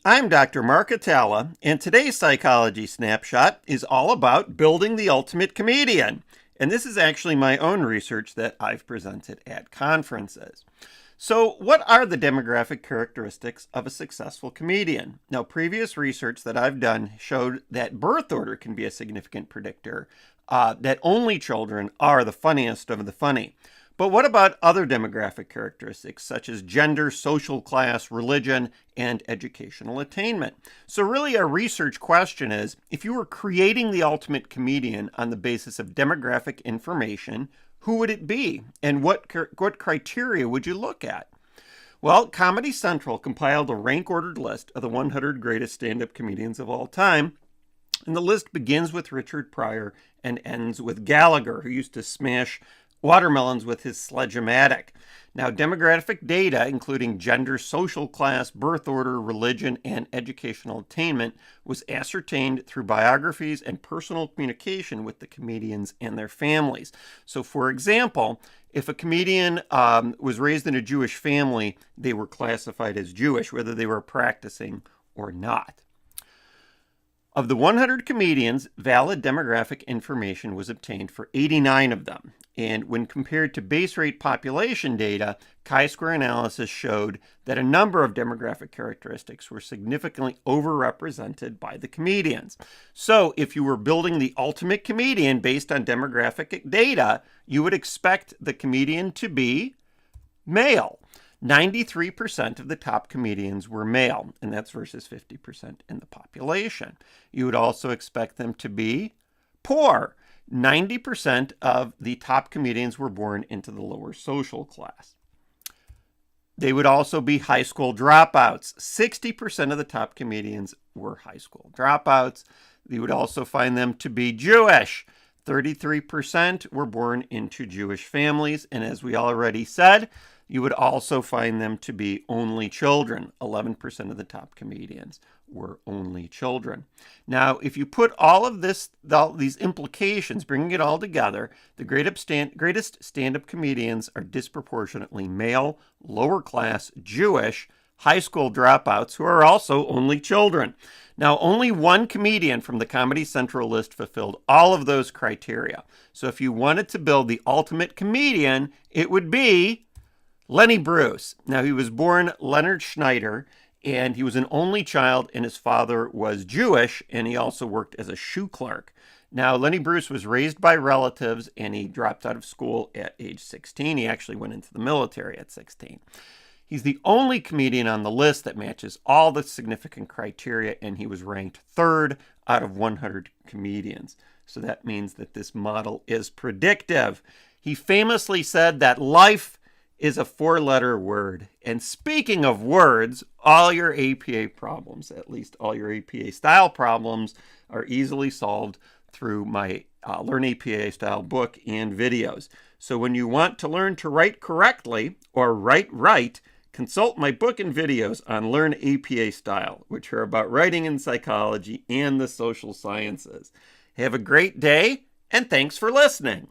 I'm Dr. Mark Hatala, and today's Psychology Snapshot is all about building the ultimate comedian. And this is actually my own research that I've presented at conferences. So, what are the demographic characteristics of a successful comedian? Now, previous research that I've done showed that birth order can be a significant predictor, that only children are the funniest of the funny. But what about other demographic characteristics such as gender, social class, religion, and educational attainment? So really our research question is, if you were creating the ultimate comedian on the basis of demographic information, who would it be? And what criteria would you look at? Well, Comedy Central compiled a rank-ordered list of the 100 greatest stand-up comedians of all time. And the list begins with Richard Pryor and ends with Gallagher, who used to smash watermelons with his Sledge-O-Matic. Now, demographic data, including gender, social class, birth order, religion, and educational attainment, was ascertained through biographies and personal communication with the comedians and their families. So, for example, if a comedian was raised in a Jewish family, they were classified as Jewish, whether they were practicing or not. Of the 100 comedians, valid demographic information was obtained for 89 of them. And when compared to base rate population data, chi-square analysis showed that a number of demographic characteristics were significantly overrepresented by the comedians. So if you were building the ultimate comedian based on demographic data, you would expect the comedian to be male. 93% of the top comedians were male, and that's versus 50% in the population. You would also expect them to be poor. 90% of the top comedians were born into the lower social class. They would also be high school dropouts. 60% of the top comedians were high school dropouts. You would also find them to be Jewish. 33% were born into Jewish families. And as we already said, you would also find them to be only children. 11% of the top comedians were only children. Now, if you put all of these implications, bringing it all together, the greatest stand-up comedians are disproportionately male, lower class, Jewish, high school dropouts who are also only children. Now, only one comedian from the Comedy Central list fulfilled all of those criteria. So if you wanted to build the ultimate comedian, it would be Lenny Bruce. Now, he was born Leonard Schneider, and he was an only child, and his father was Jewish, and he also worked as a shoe clerk. Now, Lenny Bruce was raised by relatives, and he dropped out of school at age 16. He actually went into the military at 16. He's the only comedian on the list that matches all the significant criteria, and he was ranked third out of 100 comedians. So that means that this model is predictive. He famously said that life is a four-letter word. And speaking of words, all your APA problems, at least all your APA style problems, are easily solved through my Learn APA style book and videos. So when you want to learn to write correctly or write right, consult my book and videos on Learn APA style, which are about writing in psychology and the social sciences. Have a great day, and thanks for listening.